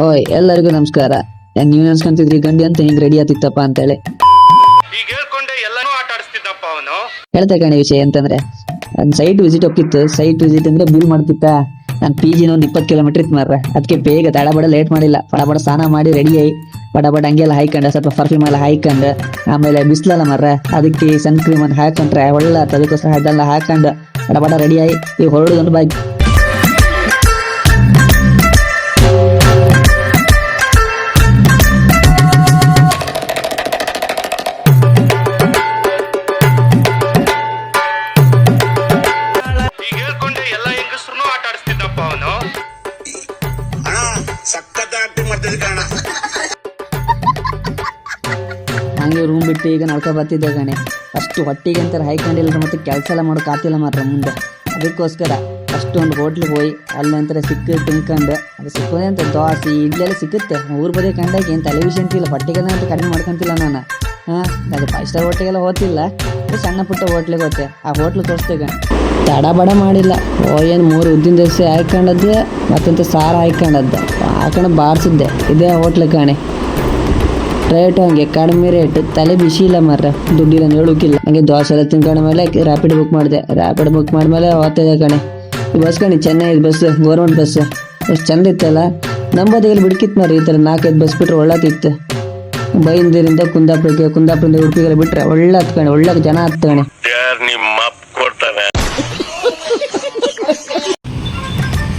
ಓಯ್ ಎಲ್ಲರಿಗೂ ನಮಸ್ಕಾರ. ನೀವು ಅನ್ಸ್ಕೊಂತಿದ್ರಿ ಗಂಡಿ ಅಂತ ಹಿಂಗ್ ರೆಡಿ ಆತಿತ್ತಪ್ಪ ಅಂತೇಳಿ ಹೇಳ್ತಾ ಕಣಿ. ವಿಷಯ ಅಂತಂದ್ರೆ ಒಂದ್ ಸೈಟ್ ವಿಸಿಟ್ ಹೋಗಿತ್ತು. ಸೈಟ್ ವಿಸಿಟ್ ಅಂದ್ರೆ ಬಿಲ್ ಮಾಡ್ತಿತ್ತ. ನಾನು PG ಒಂದು 20 ಕಿಲೋಮೀಟರ್ ಇತ್ತು ಮಾರ್ರೆ. ಅದಕ್ಕೆ ಬೇಗ ತಡಬಡ ಲೇಟ್ ಮಾಡಿಲ್ಲ, ಬಡ ಸ್ನಾನ ಮಾಡಿ ರೆಡಿ ಆಗಿ ಬಡ ಹಂಗೆಲ್ಲ ಹಾಯ್ಕೊಂಡ, ಸ್ವಲ್ಪ ಪರ್ಫ್ಯೂಮ್ ಎಲ್ಲ ಹಾಯ್ಕೊಂಡ್, ಆಮೇಲೆ ಬಿಸ್ಲಲ್ಲ ಮಾರ್ರೆ, ಅದಕ್ಕೆ ಸನ್ ಕ್ರೀಮ್ ಅನ್ನು ಹಾಕೊಂಡ್ರೆ ಒಳ್ಳೆ ಅದಕ್ಕೋಸ್ಕರ ಅದೆಲ್ಲ ಹಾಕೊಂಡು ಬಡ ರೆಡಿ ಆಗಿ ಈಗ ಹೊರಡೋದೊಂದು ಬಾಯ್. ಹಂಗೆ ರೂಮ್ ಬಿಟ್ಟು ಈಗ ನಡ್ಕೊ ಬರ್ತಿದ್ದೆ ಕಣೆ. ಅಷ್ಟು ಹೊಟ್ಟಿಗೆ ಅಂತಾರೆ ಹಾಯ್ಕೊಂಡಿಲ್ಲ, ಮತ್ತೆ ಕೆಲಸ ಎಲ್ಲ ಮಾಡೋಕೆ ಆಗ್ತಿಲ್ಲ ಮಾತ್ರ ಮುಂದೆ. ಅದಕ್ಕೋಸ್ಕರ ಅಷ್ಟೊಂದು ಹೋಟ್ಲಿಗೆ ಹೋಗಿ ಅಲ್ಲಿ ಅಂತಾರೆ ತಿನ್ಕೊಂಡು ಅದು ಸಿಕ್ಕೋದೆ ಅಂತ ದೋಸೆ ಇಡ್ಲಿ ಎಲ್ಲ ಸಿಕ್ಕುತ್ತೆ. ಊರ್ ಬದೇ ಕಂಡಾಗ ಏನು ತಲೆವಿಷಯ ಅಂತಿಲ್ಲ, ಹೊಟ್ಟೆಗೆ ಅಂತ ಕಡಿಮೆ ಮಾಡ್ಕೊಂತಿಲ್ಲ ನಾನು. ಅದು 5 ಸ್ಟಾರ್ ಹೋಟ್ಲಿಗೆಲ್ಲ ಹೋಗ್ತಿಲ್ಲ, ಸಣ್ಣ ಪುಟ್ಟ ಹೋಟ್ಲಿಗೆ ಹೋಗ್ತೆ. ಆ ಹೋಟ್ಲು ತೋರಿಸ್ತೇವೆ ತಡ ಬಡ ಮಾಡಿಲ್ಲ. ಏನು 3 ಉದ್ದಿನ ದೋಸೆ ಹಾಕೊಂಡದ್ದೆ, ಮತ್ತಂತ ಸಾರು ಹಾಕೊಂಡು ಬಾರಿಸಿದ್ದೆ. ಇದೇ ಹೋಟ್ಲು ಕಾಣೆ. ರೇಟ್ ಹಂಗೆ ಕಡಿಮೆ ರೇಟ್, ತಲೆ ಬಿಸಿ ಇಲ್ಲ ಮಾರ್ರೆ, ದುಡ್ಡಿಲ್ಲ ಹೇಳೋಕಿಲ್ಲ. ಹಂಗೆ ದೋಸೆ ಎಲ್ಲ ತಿನ್ಕೊಂಡ ಮೇಲೆ ರ್ಯಾಪಿಡ್ ಬುಕ್ ಮಾಡಿದೆ. ರ್ಯಾಪಿಡ್ ಬುಕ್ ಮಾಡಿದ್ಮೇಲೆ ಹೋಗ್ತಿದ್ದೆ ಕಣೆ. ಈ ಬಸ್ ಕಣಿ ಚೆನ್ನಾಗಿ ಬಸ್, ಗೌರ್ಮೆಂಟ್ ಬಸ್ ಎಷ್ಟು ಚಂದ ಇತ್ತಲ್ಲ. ನಂಬದಿಗೆಲ್ಲ ಬಿಡ್ಕಿತ್ತು ಮಾರ್ರೆ. ಈ ಥರ 4-5 ಬಸ್ ಬಿಟ್ರೆ ಒಳ್ಳತಿತ್ತು. ಬೈಂದೂರಿಂದ ಕುಂದಾಪುರದಿಂದ ಉಡುಪಿಗೆಲ್ಲ ಬಿಟ್ರೆ ಒಳ್ಳೆ ಹತ್ಕಣೆ, ಒಳ್ಳೆ ಜನ ಹತ್ಕಣೆ.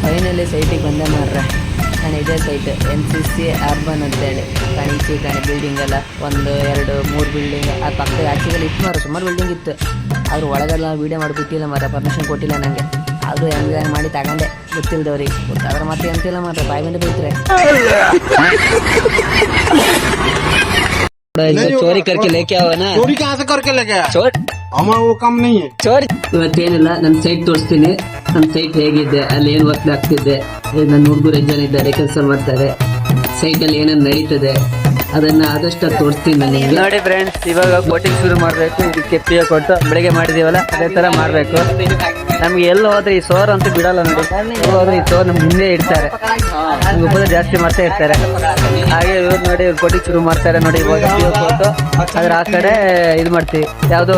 ಫೈನಲಿ ಸೈಟಿಗೆ ಬಂದೆ ಮಾರ್ರೆ. ನಾನು ಇದೇ ಸೈಟ್ NCC ಅರ್ಬನ್ ಅಂತೇಳಿ ಕಾಣಿಸಿ ಬಿಲ್ಡಿಂಗ್ ಎಲ್ಲ 1, 2, 3 ಬಿಲ್ಡಿಂಗ್. ಆ ಪಕ್ಕದ ಆಚೆಗೆಲ್ಲ ಇತ್ತು ಮಾರ, ಸುಮಾರು ಬಿಲ್ಡಿಂಗ್ ಇತ್ತು. ಆದ್ರೂ ಒಳಗಡೆ ವೀಡಿಯೋ ಮಾಡಿಬಿಟ್ಟಿಲ್ಲ ಮಾರ, ಪರ್ಮಿಷನ್ ಕೊಟ್ಟಿಲ್ಲ ನನಗೆ. ಅದು ಹೆಂಗೆ ಮಾಡಿ ತಗೊಂಡೆ ಗೊತ್ತಿಲ್ದವ್ರಿಗೆ. ಗೊತ್ತಾದ್ರೆ ಮತ್ತೆ ಎಂತಿಲ್ಲ ಮಾತ್ರ, ಬಾಯಿ ಬಂದು ಬೈತ್ರೆ. ಚೋರಿ ಕರ್ಕೆ ಲೇಕೆ ಅವನ ಚೋರಿ. ಇವತ್ತೇನಿಲ್ಲ, ನನ್ನ ಸೈಟ್ ತೋರಿಸ್ತೀನಿ. ನನ್ನ ಸೈಟ್ ಹೇಗಿದೆ, ಅಲ್ಲಿ ಏನು ವರ್ಕ್ ಆಗ್ತಿದೆ, ನನ್ನ ಹುಡುಗರು ಜನ ಇದ್ದಾರೆ, ಕೆಲಸ ಮಾಡ್ತಾರೆ, ಸೈಟಲ್ಲಿ ಏನೇನು ನಡೀತದೆ ಅದನ್ನ ಆದಷ್ಟು ತೋರಿಸ್ತೀನಿ ನಾನು ನಿಮಗೆ. ನೋಡಿ ಫ್ರೆಂಡ್ಸ್, ಇವಾಗ ಬೋಟಿಂಗ್ ಶುರು ಮಾಡಬೇಕು. ಇದಕ್ಕೆ PO ಕೊಟ್ಟು ಬೆಳಗ್ಗೆ ಮಾಡಿದೀವಲ್ಲ ಅದೇ ಥರ ಮಾಡಬೇಕು. ನಮ್ಗೆ ಎಲ್ಲ ಹೋದ್ರೆ ಈ ಸೋರ್ ಅಂತೂ ಬಿಡಲ್ಲ ನೋಡಿ. ಹೋದ್ರೆ ಈ ಸೋರ್ ನಮ್ಗೆ ಹಿಂದೆ ಇಡ್ತಾರೆ, ನಮ್ಗೆ ಉಪದ್ರ ಜಾಸ್ತಿ ಮಾಡ್ತಾ ಇರ್ತಾರೆ. ಹಾಗೆ ಇವ್ರು ನೋಡಿ ಬೋಟಿಂಗ್ ಶುರು ಮಾಡ್ತಾರೆ ನೋಡಿ. ಇವಾಗ PO ಕೊಟ್ಟು ಅದ್ರ ಆ ಕಡೆ ಇದು ಮಾಡ್ತೀವಿ, ಯಾವುದು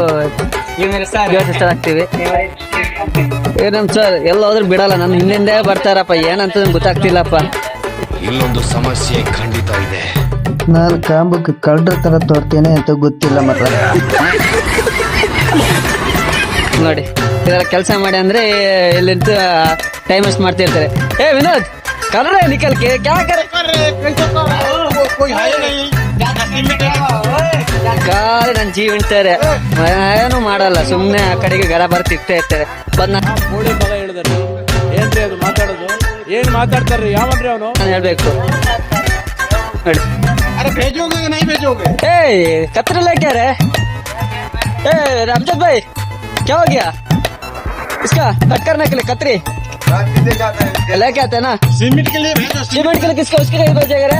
ಹಾಕ್ತಿವಿ. ಏನಂತ ಸರ್ ಎಲ್ಲ ಹೋದ್ರೆ ಬಿಡಲ್ಲ, ನನ್ನ ಹಿಂದೆ ಬರ್ತಾರಪ್ಪ. ಏನಂತ ಗೊತ್ತಾಗ್ತಿಲ್ಲಪ್ಪ. ಇಲ್ಲೊಂದು ಸಮಸ್ಯೆ ಖಂಡಿತ ಇದೆ. ನಾನು ಕಾಂಬಕ್ಕೆ ಕಳ್ರ ತರ ತೋರ್ತೇನೆ ಅಂತ ಗೊತ್ತಿಲ್ಲ ಮಾತ್ರ. ನೋಡಿ ಇದೆಲ್ಲ ಕೆಲಸ ಮಾಡಿ ಅಂದ್ರೆ ಎಲ್ಲಿಂತ ಟೈಮ್ ವೇಸ್ಟ್ ಮಾಡ್ತಾ ಇರ್ತಾರೆ. ಏ ವಿನೋದ್ ಕರ್ರ ನಿಕಲ್ಕೆ ಕಾಲಿ ನನ್ನ ಜೀವ ಇಡ್ತಾರೆ. ಏನು ಮಾಡಲ್ಲ, ಸುಮ್ಮನೆ ಆ ಕಡೆಗೆ ಗಡ ಬರ್ತಿರ್ತಾ ಇರ್ತಾರೆ. ಬಂದ ಏನ್ರಿ ಅದು ಮಾತಾಡೋದು? ಏನ್ ಮಾತಾಡ್ತಾರ್ರಿ? ಯಾವನ್ರಿ ಅವನು? ನಾನು ಹೇಳ್ಬೇಕು ನೋಡಿ. कतरे लेके आ रहे? रामचंद भाई क्या हो गया? इसका कट करने के लिए कतरी लेके आते हैं ना? सीमेंट के लिए किसका उसके कहीं भेजेगा रे?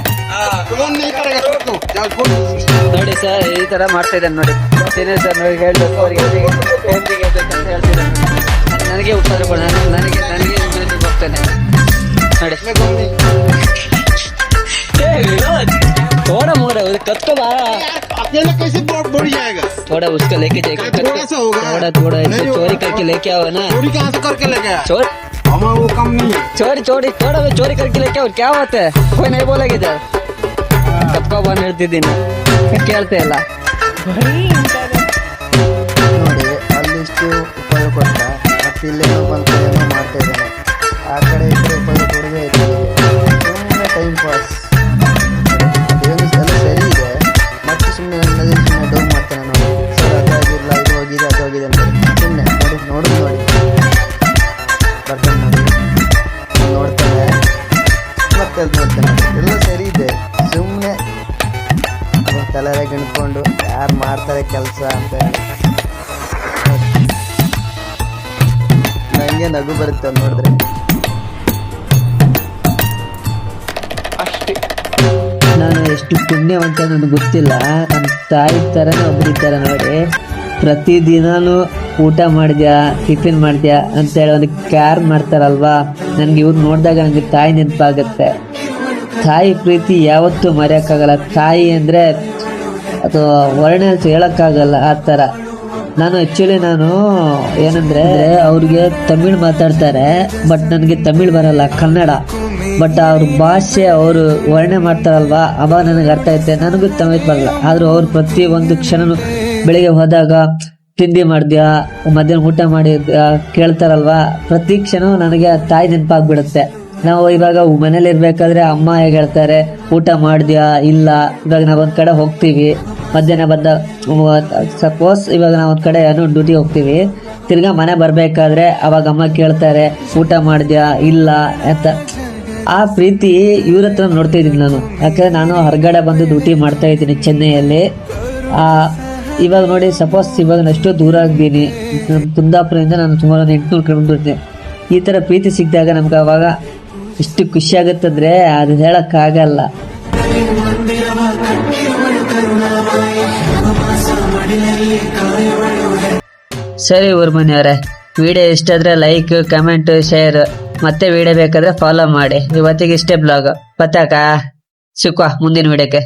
ನೋಡಿ ಸರ್, ಈ ತರ ಮಾಡ್ತಾ ಇದ್ದಾನೆ ನೋಡಿ. ಸರ್ ನೋಡಿ ಹೇಳ್ಬೇಕು ಅವ್ರಿಗೆ, ನನಗೆ ಉತ್ತರ ಕೊಡ, ನನಗೆ ಹೋಗ್ತಾನೆ ನೋಡಿ. थोड़ा मोड़ा कब आ अकेला कैसे बढ़ जाएगा? थोड़ा उसको लेके जाएगा, थोड़ा चोरी करके लेके आओ ना. चोरी कहाँ से करके लेके आया? चोर हमारा वो कम नहीं है. चोरी थोड़ा चोरी करके लेके आओ. क्या होता है? कोई नहीं बोलेगा इधर. सबका बन ಹೇಳ್ತಿದ್ದೀನಿ, ಕೇಳ್ತಾ ಇಲ್ಲ ನೋಡಿ. ಅಲ್ಲಿಷ್ಟು ಉಪಯೋಗ ಕೊಟ್ಟ, ಮತ್ತೆ ಇಲ್ಲೇನೋ ಬಂತು ಏನೋ ಮಾಡ್ತಾ ಇದ್ದಾನೆ. ಆ ಕಡೆ ಈ ಕಡೆ ಉಪಯೋಗ ಕೊಡದೇ ಇದ್ದಾನೆ. ಸುಮ್ಮನೆ ಟೈಮ್ ಪಾಸ್. ಅದೇನು ಎಲ್ಲ ಸರಿ ಇದೆ, ಮತ್ತೆ ಸುಮ್ಮನೆ ನನ್ನದೇ ಸುಮ್ಮನೆ ಡೌನ್ ಮಾಡ್ತಾನೆ ನೋಡಿ. ಸರ್ ಅದಾಗಿಲ್ಲ, ಇದು ಹೋಗಿದೆ ಅದು ಹೋಗಿದೆ ಅಂತ ಸುಮ್ಮನೆ ನೋಡಿ ಬರ್ತಾನೆ ನೋಡಿ, ನೋಡ್ತಾನೆ ಮತ್ತೆ ಅದು ನೋಡ್ತಾನೆ. ಎಲ್ಲ ಸರಿ ಇದೆ, ಸುಮ್ಮನೆ ತಲೆಗೆ ಗಣ್ಕೊಂಡು ಯಾರು ಮಾಡ್ತಾರೆ ಕೆಲಸ ಅಂತ ಹೇಳಿ ನನಗೆ ನಗು ಬರುತ್ತೆ ನೋಡಿದ್ರೆ. ನಾನು ಎಷ್ಟು ಪುಣ್ಯವಂತ ನನಗೆ ಗೊತ್ತಿಲ್ಲ. ನಮ್ಮ ತಾಯಿ ಥರನೇ ಒಬ್ಬರಿದ್ದಾರೆ ನೋಡಿ. ಪ್ರತಿದಿನನೂ ಊಟ ಮಾಡಿದ್ಯಾ, ಟಿಫಿನ್ ಮಾಡಿದ್ಯಾ ಅಂತೇಳಿ ಒಂದು ಕೇರ್ ಮಾಡ್ತಾರಲ್ವಾ. ನನಗೆ ಇವ್ರು ನೋಡಿದಾಗ ನನಗೆ ತಾಯಿ ನೆನಪಾಗುತ್ತೆ. ತಾಯಿ ಪ್ರೀತಿ ಯಾವತ್ತೂ ಮರೆಯೋಕ್ಕಾಗಲ್ಲ. ತಾಯಿ ಅಂದರೆ ಅದು ವರ್ಣನೆ ಹೇಳೋಕ್ಕಾಗಲ್ಲ ಆ ಥರ. ನಾನು ಏನಂದರೆ ಅವ್ರಿಗೆ ತಮಿಳ್ ಮಾತಾಡ್ತಾರೆ, ಬಟ್ ನನಗೆ ತಮಿಳ್ ಬರಲ್ಲ, ಕನ್ನಡ. ಬಟ್ ಅವ್ರ ಭಾಷೆ ಅವರು ವರ್ಣನೆ ಮಾಡ್ತಾರಲ್ವಾ, ಅವಾಗ ನನಗೆ ಅರ್ಥ ಐತೆ. ನನಗೂ ತಮಿಳ್ ಬರಲ್ಲ, ಆದರೂ ಅವ್ರು ಪ್ರತಿ ಒಂದು ಕ್ಷಣನೂ ಬೆಳಿಗ್ಗೆ ಹೋದಾಗ ತಿಂಡಿ ಮಾಡಿದ್ಯಾ, ಮಧ್ಯಾಹ್ನ ಊಟ ಮಾಡಿದ್ಯಾ ಕೇಳ್ತಾರಲ್ವಾ, ಪ್ರತಿ ಕ್ಷಣ ನನಗೆ ತಾಯಿ ನೆನಪಾಗ್ಬಿಡುತ್ತೆ. ನಾವು ಇವಾಗ ಮನೇಲಿ ಇರ್ಬೇಕಾದ್ರೆ ಅಮ್ಮ ಹೇಗೆ ಹೇಳ್ತಾರೆ, ಊಟ ಮಾಡಿದ್ಯಾ ಇಲ್ಲ. ಇವಾಗ ನಾವೊಂದು ಕಡೆ ಹೋಗ್ತೀವಿ, ಮಧ್ಯಾಹ್ನ ಬಂದ ಸಪೋಸ್ ಇವಾಗ ನಾವು ಒಂದು ಕಡೆ ಏನೋ ಡ್ಯೂಟಿ ಹೋಗ್ತೀವಿ, ತಿರ್ಗಾ ಮನೆ ಬರಬೇಕಾದ್ರೆ ಅವಾಗ ಅಮ್ಮ ಕೇಳ್ತಾರೆ ಊಟ ಮಾಡಿದ್ಯಾ ಇಲ್ಲ ಅಂತ. ಆ ಪ್ರೀತಿ ಇವ್ರ ಹತ್ರ ನೋಡ್ತಾ ಇದ್ದೀನಿ ನಾನು. ಯಾಕಂದರೆ ನಾನು ಹೊರಗಡೆ ಬಂದು ಡ್ಯೂಟಿ ಮಾಡ್ತಾ ಇದ್ದೀನಿ ಚೆನ್ನೈಯಲ್ಲಿ. ಇವಾಗ ನೋಡಿ, ಸಪೋಸ್ ಇವಾಗ ನಾನು ಎಷ್ಟೋ ದೂರ ಆಗಿದ್ದೀನಿ, ಕುಂದಾಪುರದಿಂದ ನಾನು ಸುಮಾರು 800 ಕಿಲೋಮೀಟರ್ ಇರ್ತೀನಿ. ಈ ಥರ ಪ್ರೀತಿ ಸಿಕ್ಕಿದಾಗ ನಮ್ಗೆ ಅವಾಗ ಎಷ್ಟು ಖುಷಿ ಆಗುತ್ತಂದರೆ ಅದು ಹೇಳೋಕ್ಕಾಗಲ್ಲ. ಸರಿ ಊರ್ಮನಿಯವರೇ, ವಿಡಿಯೋ ಇಷ್ಟ ಆದರೆ ಲೈಕ್, ಕಮೆಂಟ್, ಶೇರ್, ಮತ್ತೆ ವಿಡಿಯೋ ಬೇಕಾದರೆ ಫಾಲೋ ಮಾಡಿ. ಇವತ್ತಿಗೆ ಇಷ್ಟೇ ಬ್ಲಾಗ್. ಪತ್ತಾಕ ಸಿಕ್ಕುವ ಮುಂದಿನ ವಿಡಿಯೋಕ್ಕೆ.